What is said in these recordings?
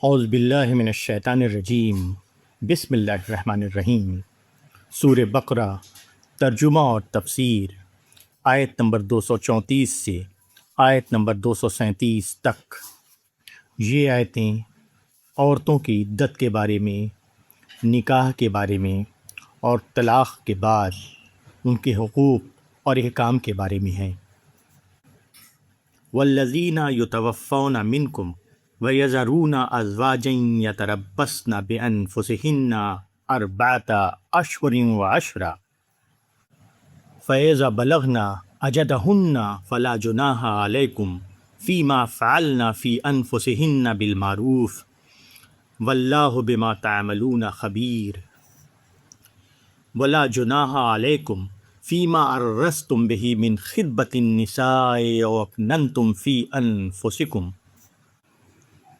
اعوذ باللہ من الشیطان الرجیم، بسم اللہ الرحمن الرحیم۔ سورہ بقرہ ترجمہ اور تفسیر، آیت نمبر 234 سے آیت نمبر 237 تک۔ یہ آیتیں عورتوں کی عدت کے بارے میں، نکاح کے بارے میں اور طلاق کے بعد ان کے حقوق اور احکام کے بارے میں ہیں۔ والذین یتوفون منکم ویذرون ازواجا یتربصن بانفسہن اربعۃ اشہر وعشرا فاذا بلغن اجلہن فلا جناح علیکم فیما فعلن فی انفسہن بالمعروف واللہ بما تعملون خبیر۔ ولا جناح علیکم فیما عرضتم به من خطبۃ النساء او اکننتم فی انفسکم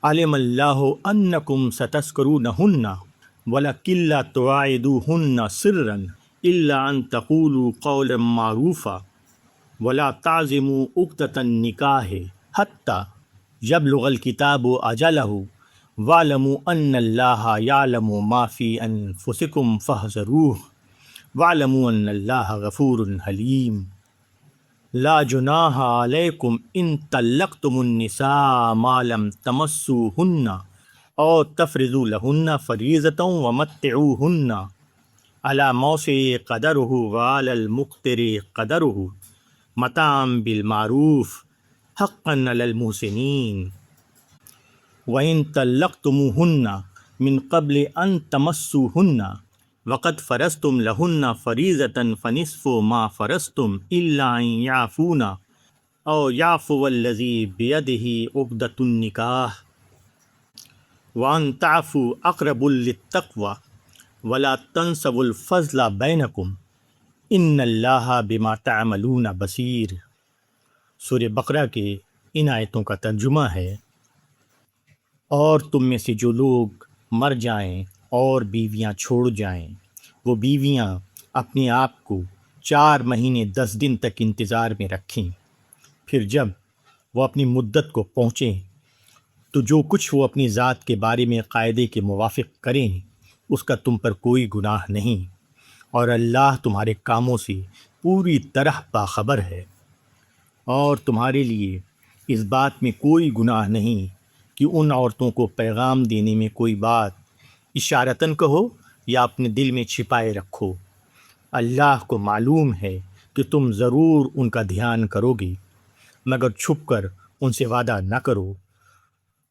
علم اللہ انکم ستذکرونہن ولکن لا تواعدوہن سرا الا ان تقولوا قولا معروفا ولا تعزموا عقدۃ النکاح حتی یبلغ الکتاب اجلہ واعلموا ان اللہ یعلم ما فی انفسکم فاحذروہ واعلموا ان اللہ غفور حلیم۔ لا جناح علیکم ان طلقتم النساء ما لم تمسوہن او تفرضوا لہن فریضۃ ومتعوہن علی موسع قدرہ وعلی المقتر قدرہ متاعا بالمعروف حقا علی المحسنین۔ وَإِن طَلَّقْتُمُوهُنَّ مِن قَبْلِ أَن تَمَسُّوهُنَّ وَقَدْ فَرَضْتُمْ لَهُنَّ فَرِيضَةً فَنِصْفُ مَا فَرَضْتُمْ إِلَّا أَن يَعْفُونَ أَوْ يَعْفُوَ الَّذِي بِيَدِهِ عُقْدَةُ النِّكَاحِ وَأَن تَعْفُوا أَقْرَبُ لِلتَّقْوَىٰ وَلَا تَنسَوُا الْفَضْلَ بَيْنَكُمْ إِنَّ اللَّهَ بِمَا تَعْمَلُونَ بَصِيرٌ۔ سورہ بقرہ کے ان آیتوں کا ترجمہ ہے: اور تم میں سے جو لوگ مر جائیں اور بیویاں چھوڑ جائیں، وہ بیویاں اپنے آپ کو 4 مہینے 10 دن تک انتظار میں رکھیں۔ پھر جب وہ اپنی مدت کو پہنچیں تو جو کچھ وہ اپنی ذات کے بارے میں قاعدے کے موافق کریں اس کا تم پر کوئی گناہ نہیں، اور اللہ تمہارے کاموں سے پوری طرح باخبر ہے۔ اور تمہارے لیے اس بات میں کوئی گناہ نہیں کہ ان عورتوں کو پیغام دینے میں کوئی بات اشارتاً کہو یا اپنے دل میں چھپائے رکھو۔ اللہ کو معلوم ہے کہ تم ضرور ان کا دھیان کرو گے، مگر چھپ کر ان سے وعدہ نہ کرو۔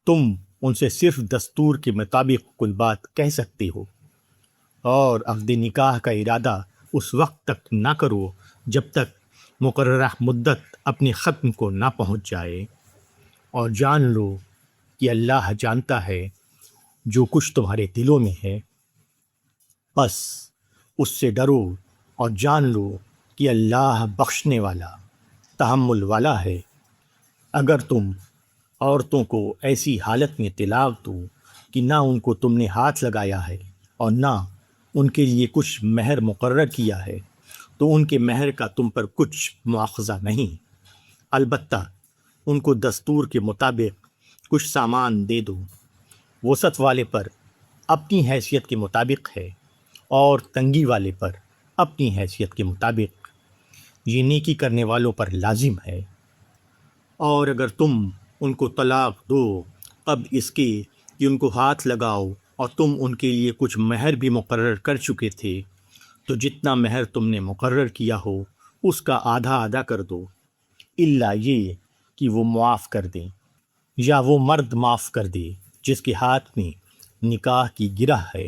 تم ان سے صرف دستور کے مطابق کوئی بات کہہ سکتے ہو، اور عقد نکاح کا ارادہ اس وقت تک نہ کرو جب تک مقررہ مدت اپنے ختم کو نہ پہنچ جائے، اور جان لو کہ اللہ جانتا ہے جو کچھ تمہارے دلوں میں ہے۔ بس اس سے ڈرو اور جان لو کہ اللہ بخشنے والا، تحمل والا ہے۔ اگر تم عورتوں کو ایسی حالت میں طلاق دو کہ نہ ان کو تم نے ہاتھ لگایا ہے اور نہ ان کے لیے کچھ مہر مقرر کیا ہے تو ان کے مہر کا تم پر کچھ مواخذہ نہیں، البتہ ان کو دستور کے مطابق کچھ سامان دے دو۔ وسعت والے پر اپنی حیثیت کے مطابق ہے اور تنگی والے پر اپنی حیثیت کے مطابق، یہ نیکی کرنے والوں پر لازم ہے۔ اور اگر تم ان کو طلاق دو قبل اس کے کہ ان کو ہاتھ لگاؤ اور تم ان کے لیے کچھ مہر بھی مقرر کر چکے تھے تو جتنا مہر تم نے مقرر کیا ہو اس کا آدھا ادا کر دو، الا یہ کہ وہ معاف کر دیں، یا وہ مرد معاف کر دے جس کے ہاتھ میں نکاح کی گرہ ہے،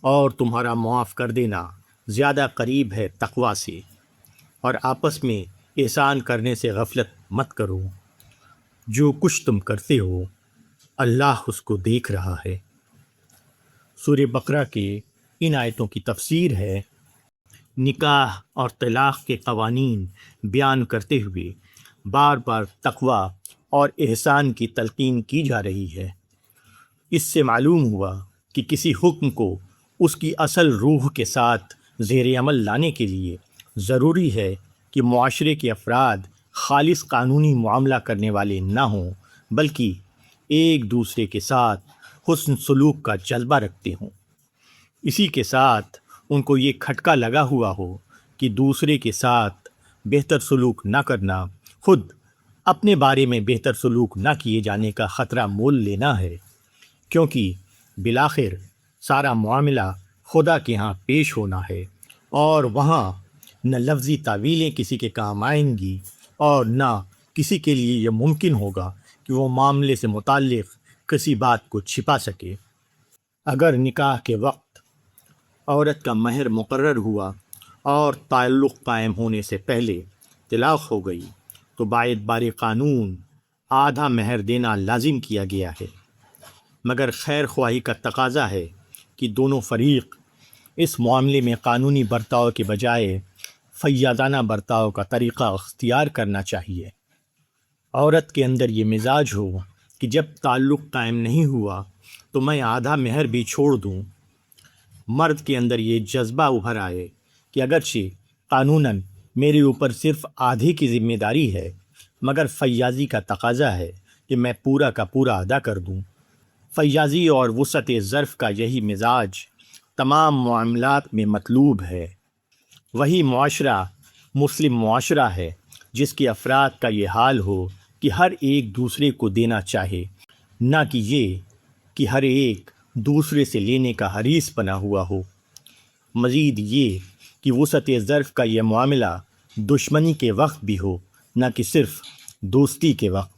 اور تمہارا معاف کر دینا زیادہ قریب ہے تقویٰ سے۔ اور آپس میں احسان کرنے سے غفلت مت کرو، جو کچھ تم کرتے ہو اللہ اس کو دیکھ رہا ہے۔ سورہ بقرہ کے ان آیتوں کی تفسیر ہے: نکاح اور طلاق کے قوانین بیان کرتے ہوئے بار بار تقویٰ اور احسان کی تلقین کی جا رہی ہے۔ اس سے معلوم ہوا کہ کسی حکم کو اس کی اصل روح کے ساتھ زیر عمل لانے کے لیے ضروری ہے کہ معاشرے کے افراد خالص قانونی معاملہ کرنے والے نہ ہوں، بلکہ ایک دوسرے کے ساتھ حسن سلوک کا جذبہ رکھتے ہوں، اسی کے ساتھ ان کو یہ کھٹکا لگا ہوا ہو کہ دوسرے کے ساتھ بہتر سلوک نہ کرنا خود اپنے بارے میں بہتر سلوک نہ کیے جانے کا خطرہ مول لینا ہے، کیونکہ بالآخر سارا معاملہ خدا کے ہاں پیش ہونا ہے، اور وہاں نہ لفظی تعویلیں کسی کے کام آئیں گی اور نہ کسی کے لیے یہ ممکن ہوگا کہ وہ معاملے سے متعلق کسی بات کو چھپا سکے۔ اگر نکاح کے وقت عورت کا مہر مقرر ہوا اور تعلق قائم ہونے سے پہلے طلاق ہو گئی تو باعتبار قانون آدھا مہر دینا لازم کیا گیا ہے، مگر خیر خواہی کا تقاضا ہے کہ دونوں فریق اس معاملے میں قانونی برتاؤ کے بجائے فیاضانہ برتاؤ کا طریقہ اختیار کرنا چاہیے۔ عورت کے اندر یہ مزاج ہو کہ جب تعلق قائم نہیں ہوا تو میں آدھا مہر بھی چھوڑ دوں، مرد کے اندر یہ جذبہ ابھر آئے کہ اگرچہ قانوناً میرے اوپر صرف آدھی کی ذمہ داری ہے، مگر فیاضی کا تقاضا ہے کہ میں پورا کا پورا ادا کر دوں۔ فیاضی اور وسعت ظرف کا یہی مزاج تمام معاملات میں مطلوب ہے۔ وہی معاشرہ مسلم معاشرہ ہے جس کے افراد کا یہ حال ہو کہ ہر ایک دوسرے کو دینا چاہے، نہ کہ یہ کہ ہر ایک دوسرے سے لینے کا حریص بنا ہوا ہو۔ مزید یہ کہ وسعت ظرف کا یہ معاملہ دشمنی کے وقت بھی ہو، نہ کہ صرف دوستی کے وقت۔